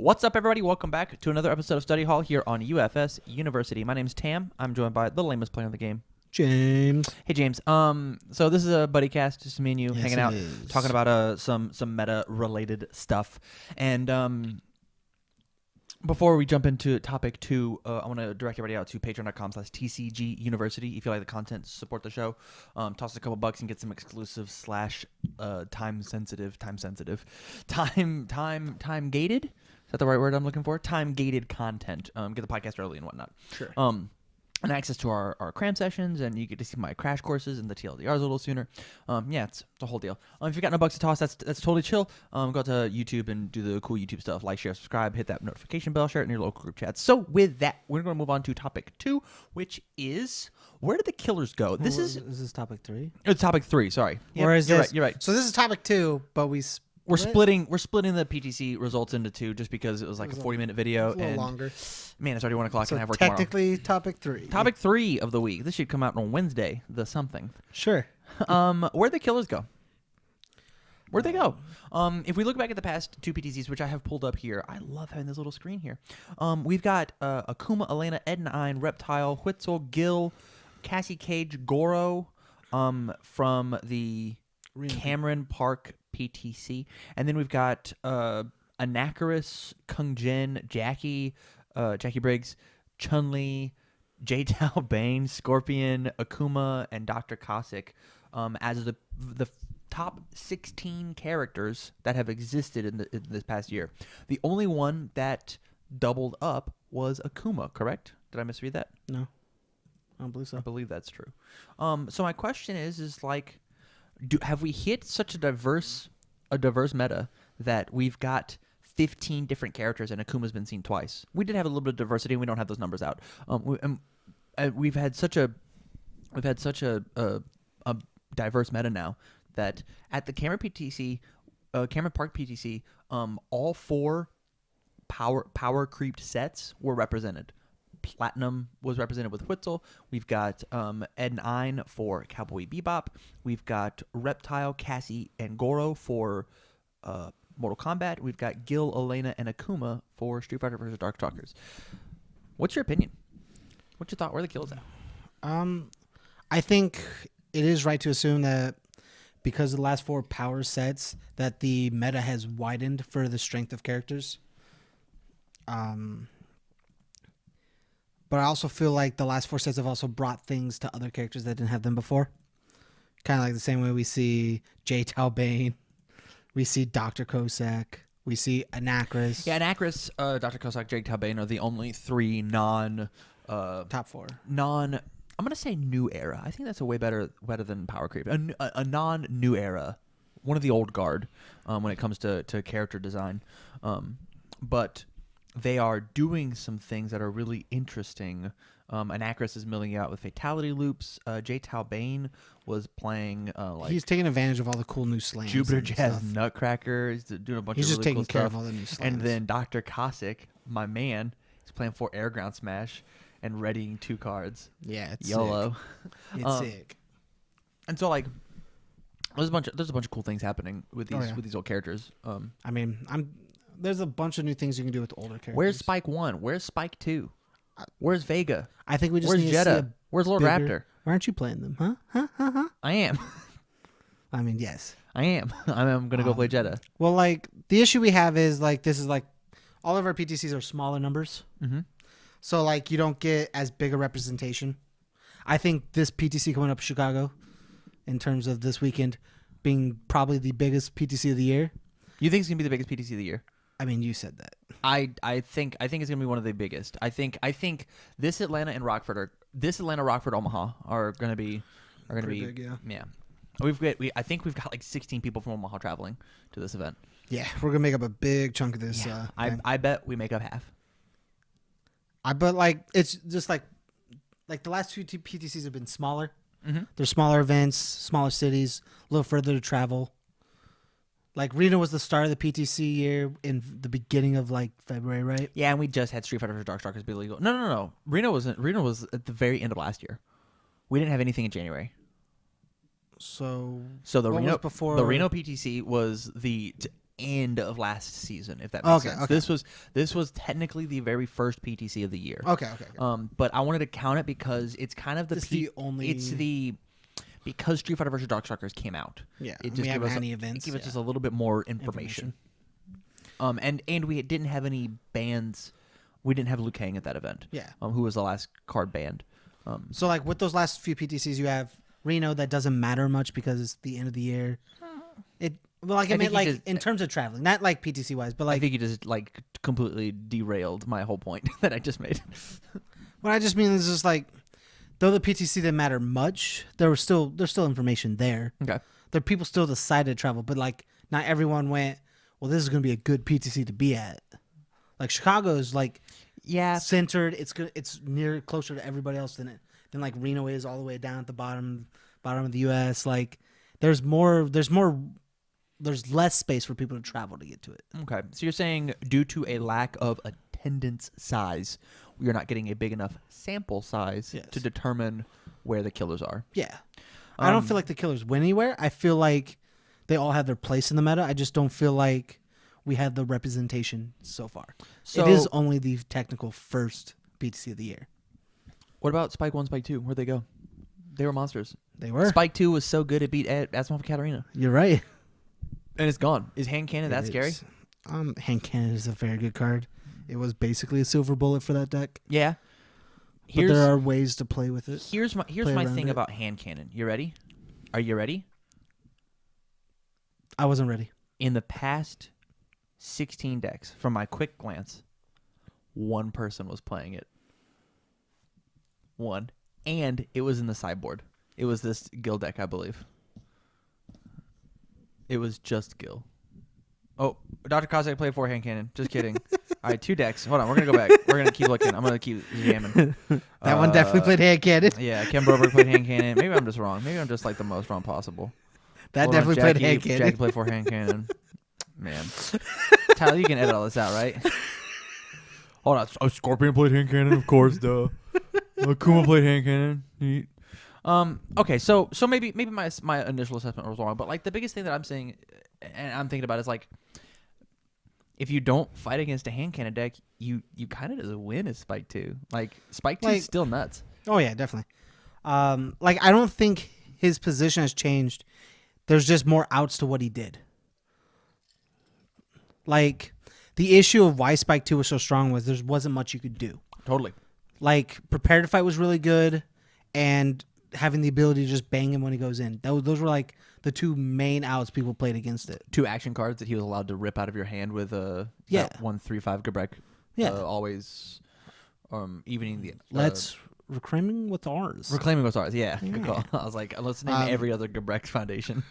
What's up, everybody? Welcome back to another episode of Study Hall here on UFS University. My name's Tam. I'm joined by the lamest player in the game, James. Hey, James. So this is a buddy cast, just me and you hanging out, talking about some meta-related stuff. And before we jump into topic 2, I want to direct everybody out to patreon.com/TCG University. If you like the content, support the show. Toss a couple bucks and get some exclusive / time-sensitive, time-gated. Is that the right word I'm looking for? Time-gated content. Get the podcast early and whatnot. Sure. And access to our cram sessions, and you get to see my crash courses and the TLDRs a little sooner. It's the whole deal. If you got no bucks to toss, that's totally chill. Go to YouTube and do the cool YouTube stuff. Like, share, subscribe, hit that notification bell, share it in your local group chats. So with that, we're going to move on to topic 2, which is, where did the killers go? Is this topic 3? It's topic 3, sorry. Yep, or is you're this, right, you're right. So this is topic 2, but we're splitting the PTC results into 2 just because it was like a 40-minute video. A little longer. Man, it's already 1 o'clock So and I have work tomorrow. technically topic 3. Topic 3 of the week. This should come out on Wednesday, the something. Sure. Where'd the killers go? Where'd they go? If we look back at the past 2 PTCs, which I have pulled up here, I love having this little screen here. We've got Akuma, Elena, Ed9, Reptile, Whitzel, Gil, Cassie Cage, Goro from the Cameron Park PTC. And then we've got Anacharis, Kung Jin, Jackie Briggs, Chun-Li, J-Tao Bane, Scorpion, Akuma, and Dr. Cossack as the top 16 characters that have existed in this past year. The only one that doubled up was Akuma, correct? Did I misread that? No. I don't believe so. I believe that's true. So my question is like, have we hit such a diverse meta that we've got 15 different characters and Akuma's been seen twice? We did have a little bit of diversity, and we don't have those numbers out. We've had such a diverse meta now that at the Cameron Park PTC, all 4 power creeped sets were represented. Platinum was represented with Whitzel. We've got Ed9 for Cowboy Bebop. We've got Reptile, Cassie, and Goro for Mortal Kombat. We've got Gil, Elena, and Akuma for Street Fighter vs. Darkstalkers. What's your opinion? What's your thought? Where are the kills at? I think it is right to assume that because of the last 4 power sets that the meta has widened for the strength of characters. But I also feel like the last 4 sets have also brought things to other characters that didn't have them before. Kind of like the same way we see J-Tao Bane, we see Dr. Cossack, we see Anacharis. Yeah, Anacharis, Dr. Cossack, J-Tao Bane are the only 3 top 4. I'm gonna say new era. I think that's a way better than power creep. A non-new era, one of the old guard when it comes to character design, but they are doing some things that are really interesting. Anacharis is milling out with fatality loops. J-Tao Bane was playing he's taking advantage of all the cool new slams. Jupiter Jazz Nutcracker. He's doing a bunch of really cool stuff. He's just taking care of all the new slams. And then Dr. Cossack, my man, is playing 4 Air Ground Smash and readying 2 cards. Yeah, it's YOLO. Sick. It's sick. And so like there's a bunch of cool things happening with these old characters. There's a bunch of new things you can do with older characters. Where's Spike 1? Where's Spike 2? Where's Vega? I think we just Where's need Jeddah? to see Where's Lord Raptor? Why aren't you playing them? Huh? I am. I mean, yes. I am. I'm going to go play Jeddah. Well, like, the issue we have is, like, this is, like, all of our PTCs are smaller numbers. Mm-hmm. So, like, you don't get as big a representation. I think this PTC coming up in Chicago, in terms of this weekend, being probably the biggest PTC of the year. You think it's going to be the biggest PTC of the year? I mean, you said that. I think it's gonna be one of the biggest. I think this Atlanta Rockford Omaha are gonna be big, yeah. I think we've got like 16 people from Omaha traveling to this event. Yeah, we're gonna make up a big chunk of this. Yeah. I bet we make up half. But like it's just like the last 2 PTCs have been smaller. Mm-hmm. They're smaller events, smaller cities, a little further to travel. Like, Reno was the start of the PTC year in the beginning of, like, February, right? Yeah, and we just had Street Fighter vs. Darkstalkers be illegal. No. Reno was at the very end of last year. We didn't have anything in January. So the what Reno was before the Reno PTC was the end of last season, if that makes sense. Okay. This was technically the very first PTC of the year. Okay. But I wanted to count it because it's kind of because Street Fighter vs. Darkstalkers came out. Yeah, it just we gave haven't us had any events. It gave us just a little bit more information. And we didn't have any bans. We didn't have Liu Kang at that event. Yeah. Who was the last card banned. So like with those last few PTCs, you have Reno that doesn't matter much because it's the end of the year. In terms of traveling, not like PTC wise, but like I think you just like completely derailed my whole point that I just made. What I just mean is just like, though the PTC didn't matter much, there's still information there. Okay. There people still decided to travel, but like not everyone went, well, this is going to be a good PTC to be at. Like Chicago is like centered. It's near closer to everybody else than like Reno is all the way down at the bottom of the US. Like there's less space for people to travel to get to it. Okay. So you're saying due to a lack of attendance size, we are not getting a big enough sample size to determine where the killers are. Yeah. I don't feel like the killers went anywhere. I feel like they all have their place in the meta. I just don't feel like we had the representation so far. So it is only the technical first PTC of the year. What about Spike 1, Spike 2? Where'd they go? They were monsters. They were. Spike 2 was so good it beat Asmon Katarina. You're right. And it's gone. Is hand cannon that scary? Hand cannon is a very good card. It was basically a silver bullet for that deck. Yeah. But there are ways to play with it. Here's my thing about hand cannon. You ready? Are you ready? I wasn't ready. In the past 16 decks, from my quick glance, one person was playing it. One. And it was in the sideboard. It was this Gil deck, I believe. It was just Gil. Oh, Dr. Kazak played 4 hand cannon. Just kidding. All right, 2 decks. Hold on, we're going to go back. We're going to keep looking. I'm going to keep jamming. That one definitely played hand cannon. Yeah, Ken Broberg played hand cannon. Maybe I'm just wrong. Maybe I'm just like the most wrong possible. That definitely played hand cannon. Jackie played 4 hand cannon. Man. Tyler, you can edit all this out, right? Hold on. Oh, Scorpion played hand cannon, of course, duh. Akuma played hand cannon. Neat. Okay, so maybe my initial assessment was wrong, but like the biggest thing that I'm saying and I'm thinking about is like if you don't fight against a hand cannon deck, you kind of just win as Spike 2. Like Spike 2 is still nuts. Oh yeah, definitely. Like I don't think his position has changed. There's just more outs to what he did. Like the issue of why Spike 2 was so strong was there wasn't much you could do. Totally. Like prepare to fight was really good, and having the ability to just bang him when he goes in. Those were like the 2 main outs people played against it. 2 action cards that he was allowed to rip out of your hand with that 1/3/5 Gebrek. Yeah. Always evening the Let's reclaiming what's ours. Reclaiming what's ours. Yeah. Good call. I was like, let's name every other Gebrek foundation.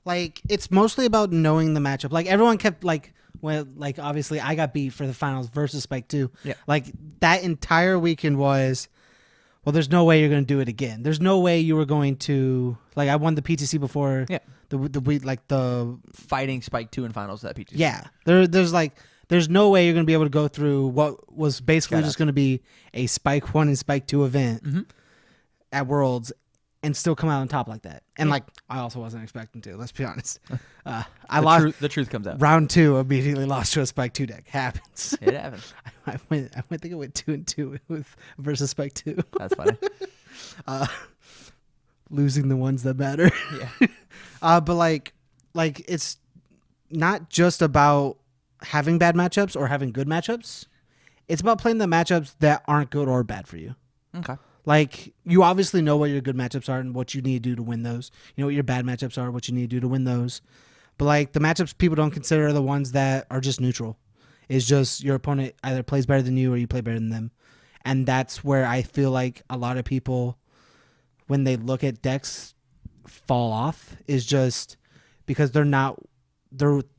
Like it's mostly about knowing the matchup. Like everyone kept like obviously I got beat for the finals versus Spike 2. Yeah. Like that entire weekend was, well, there's no way you're going to do it again. There's no way you were going to, like I won the PTC before. Yeah. The fighting Spike 2 in finals at PTC. Yeah. There's no way you're going to be able to go through what was basically just going to be a Spike 1 and Spike 2 event at Worlds and still come out on top like that. And like I also wasn't expecting to, let's be honest. The truth comes out. Round 2 immediately lost to a Spike 2 deck. Happens. It happens. I think it went 2-2 with versus Spike 2. That's funny. Losing the ones that matter. Yeah. But like it's not just about having bad matchups or having good matchups. It's about playing the matchups that aren't good or bad for you. Okay. Like, you obviously know what your good matchups are and what you need to do to win those. You know what your bad matchups are, what you need to do to win those. But, like, the matchups people don't consider are the ones that are just neutral. It's just your opponent either plays better than you or you play better than them. And that's where I feel like a lot of people, when they look at decks, fall off, is just because they're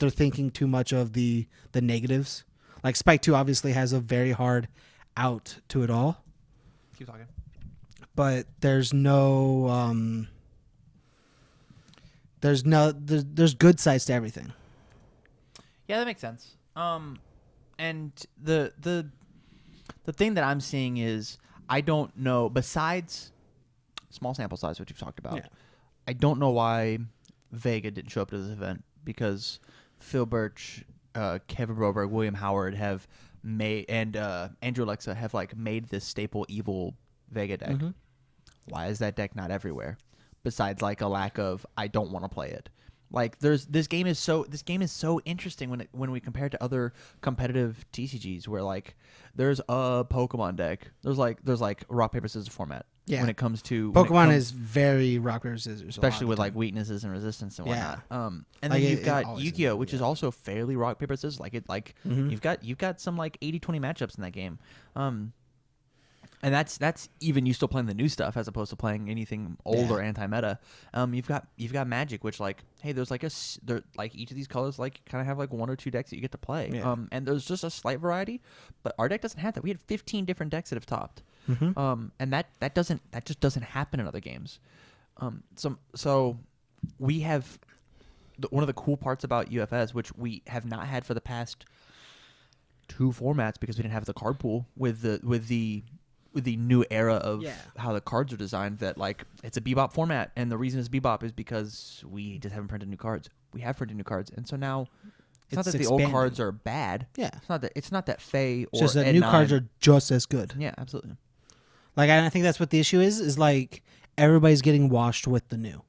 thinking too much of the negatives. Like, Spike 2 obviously has a very hard out to it all. Keep talking. But there's good sides to everything. Yeah, that makes sense. And the thing that I'm seeing is I don't know, besides small sample size, which you've talked about, I don't know why Vega didn't show up to this event, because Phil Birch, Kevin Broberg, William Howard have made, and Andrew Alexa have like made this staple evil Vega deck. Mm-hmm. Why is that deck not everywhere? Besides like a lack of I don't want to play it. Like this game is so interesting when we compare it to other competitive TCGs where like there's a Pokemon deck. There's like rock paper scissors format. Yeah. When it comes to Pokemon is very rock paper scissors, especially with like weaknesses and resistance and whatnot. And like then you've got always Yu-Gi-Oh, is, which is also fairly rock paper scissors. Like it you've got some like 80-20 matchups in that game. And that's even you still playing the new stuff as opposed to playing anything old or anti-meta. You've got Magic, which like hey, there's like like each of these colors like kind of have like one or two decks that you get to play. Yeah. And there's just a slight variety, but our deck doesn't have that. We had 15 different decks that have topped. And that just doesn't happen in other games. So we have one of the cool parts about UFS, which we have not had for the past 2 formats because we didn't have the card pool with the new era of how the cards are designed, that like it's a bebop format, and the reason it's bebop is because we just haven't printed new cards. We have printed new cards, and so now it's not that the old cards are bad. Yeah, it's not that Fae or it's just that new cards are just as good. Yeah, absolutely. Like I think that's what the issue is like everybody's getting washed with the new.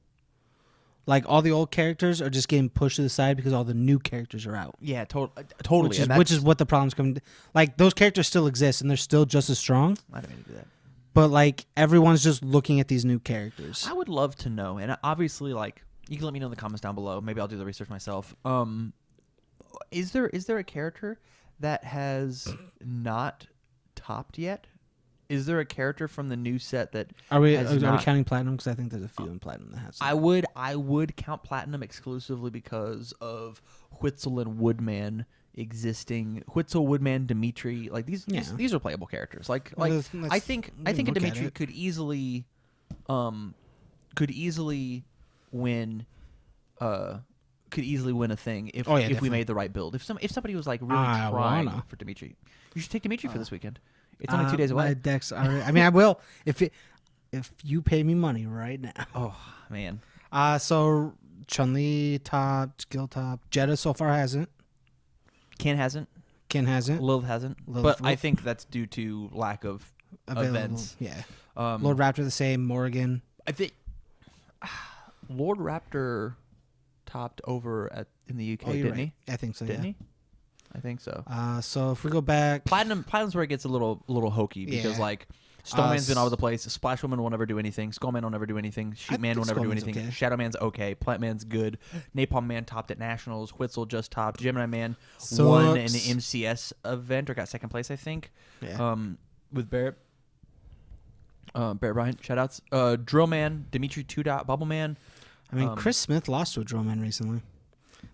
Like all the old characters are just getting pushed to the side because all the new characters are out. Yeah, totally. Which is what the problem's coming. Like those characters still exist and they're still just as strong. I don't mean to do that. But like everyone's just looking at these new characters. I would love to know, and obviously, like you can let me know in the comments down below. Maybe I'll do the research myself. Is there a character that has not topped yet? Is there a character from the new set that are we has not... counting platinum? Because I think there's a few in platinum that has. I would count platinum exclusively because of Whitzel and Woodman existing. Whitzel, Woodman, Dimitri, like these are playable characters. Like I think a Dimitri could easily win. Could easily win a thing if we made the right build. If somebody was like really trying for Dimitri, you should take Dimitri for this weekend. It's only 2 days away. My decks are. I mean, I will if you pay me money right now. Oh man. So Chun-Li topped, Gil topped. Jetta so far hasn't. Ken hasn't. Lilith hasn't. But I think that's due to lack of events. Yeah. Lord Raptor the same. Morrigan. I think Lord Raptor topped over in the UK, didn't he? I think so. Didn't he? I think so. So if we go back, Platinum's where it gets a little hokey because like Stoneman's been all over the place. Splash Woman will never do anything. Skullman will never do anything. Sheepman will never do anything. Okay. Shadow Man's okay. Plant Man's good. Napalm Man topped at Nationals. Whitzel just topped. Gemini Man won an MCS event or got second place, I think. Yeah. With Barrett. Barrett Bryant, shoutouts. Drill Man, Dimitri 2. Bubble Man. I mean, Chris Smith lost to a Drill Man recently.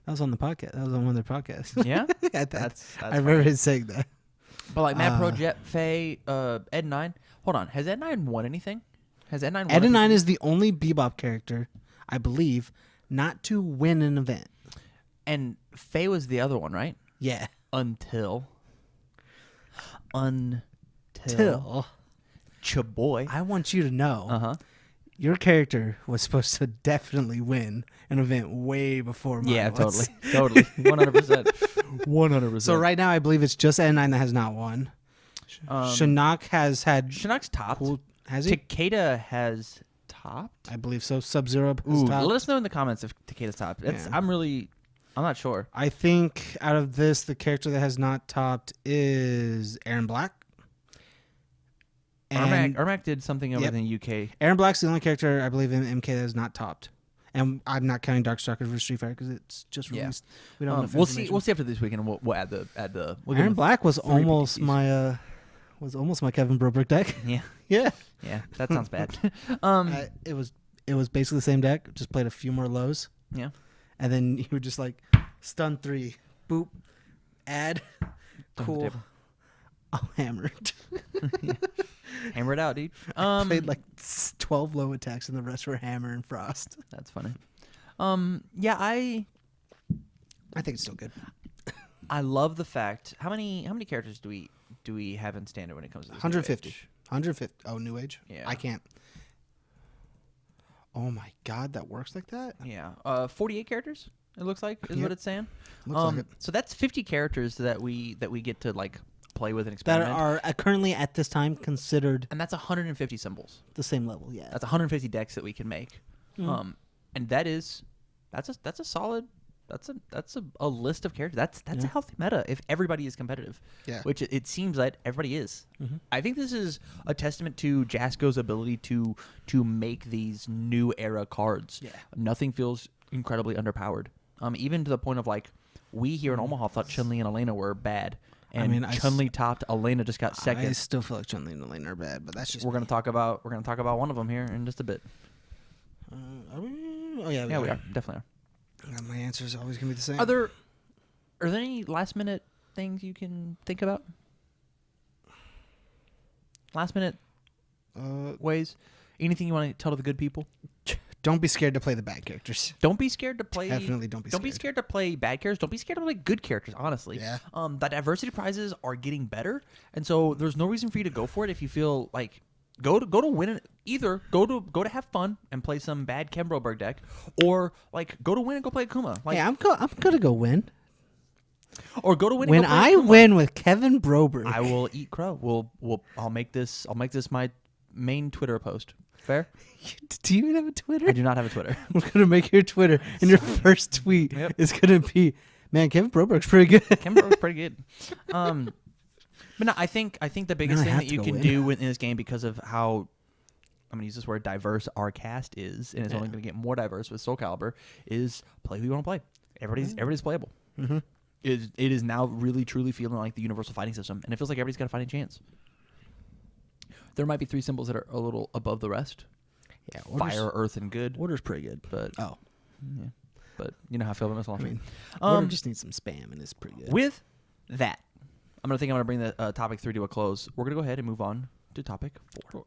That was on the podcast. That was on one of their podcasts. Yeah? that's I remember him saying that. But like Matt Pro, Jet, Faye, Ed9. Hold on. Has Ed9 won anything? Ed9 is the only Bebop character, I believe, not to win an event. And Faye was the other one, right? Yeah. Until. Chaboy. I want you to know. Your character was supposed to definitely win an event way before mine. Yeah, totally. 100%. 100%. So right now, I believe it's just N9 that has not won. Shinnok has had... Shinnok's topped. Has he? Takeda has topped? I believe so. Sub-Zero has topped. Let us know in the comments if Takeda's topped. I'm not sure. I think out of this, the character that has not topped is Aaron Black. Ermac did something over in the UK. Aaron Black's the only character I believe in MK that is not topped, and I'm not counting Darkstalker versus Street Fighter because it's just released. We don't know. We'll see after this weekend. We'll add the. Aaron Black was almost my Kevin Broberg deck. Yeah. That sounds bad. It was basically the same deck, just played a few more lows. Yeah, and then you would just like stun 3, boop, add, cool. Oh, hammered. Hammer it out, dude. Played like 12 low attacks and the rest were hammer and frost. That's funny. Yeah, I think it's still good. I love the fact. How many characters do we have in standard when it comes to this 150. 150. Oh, New Age? Yeah. I can't. Oh my god, that works like that? Yeah. 48 characters? It looks like is Yep. what it's saying. Looks like it. So that's 50 characters that we get to like play with and That experiment. are currently at this time considered And that's 150 symbols. the same level. Yeah. That's 150 decks that we can make. And that's a solid. That's a list of characters. That's a healthy meta if everybody is competitive. Yeah. Which it seems that everybody is. I think this is a testament to Jasko's ability to make these new era cards. Yeah. Nothing feels incredibly underpowered. Even to the point of like we here in Omaha thought Chun-Li and Elena were bad. And Chun-Li topped. Elena just got second. I still feel like Chun-Li and Elena are bad, but that's just. We're gonna talk about one of them here in just a bit. Are we? Oh yeah. We are definitely are. My answer is always gonna be the same. Are there any last minute things you can think about? Last minute ways? Anything you want to tell to the good people? Don't be scared to play the bad characters. Don't be scared to play. Definitely don't be. Don't be scared to play bad characters. Don't be scared to play good characters. Honestly, Yeah. The diversity prizes are getting better, and so there's no reason for you to go for it if you feel like go to win it. Either go to have fun and play some bad Ken Broberg deck, or like go to win and go play Akuma. Like, Hey, I'm gonna go win. Or go to win. When and go play I Akuma. win with Kevin Broberg, I will eat crow. I'll make this my main Twitter post. Fair? Do you even have a Twitter? I do not have a Twitter. I'm gonna make your Twitter, and your first tweet is gonna be, "Man, Kevin Broberg's pretty good." Ken Broberg's pretty good. But no, I think the biggest thing have that to you go can win. do in this game because of how I'm gonna use this word diverse our cast is, and it's only gonna get more diverse with Soul Calibur, is play who you want to play. Everybody's playable. Mm-hmm. It is now really truly feeling like the universal fighting system, and it feels like everybody's got a fighting chance. There might be 3 symbols that are a little above the rest. Yeah, Fire, Earth, and Good. Order's pretty good, But oh, yeah, but you know how I feel about Missile I Launcher. mean, Order just needs some spam, and it's pretty good. With that, I'm gonna bring the topic 3 to a close. We're gonna go ahead and move on to topic 4.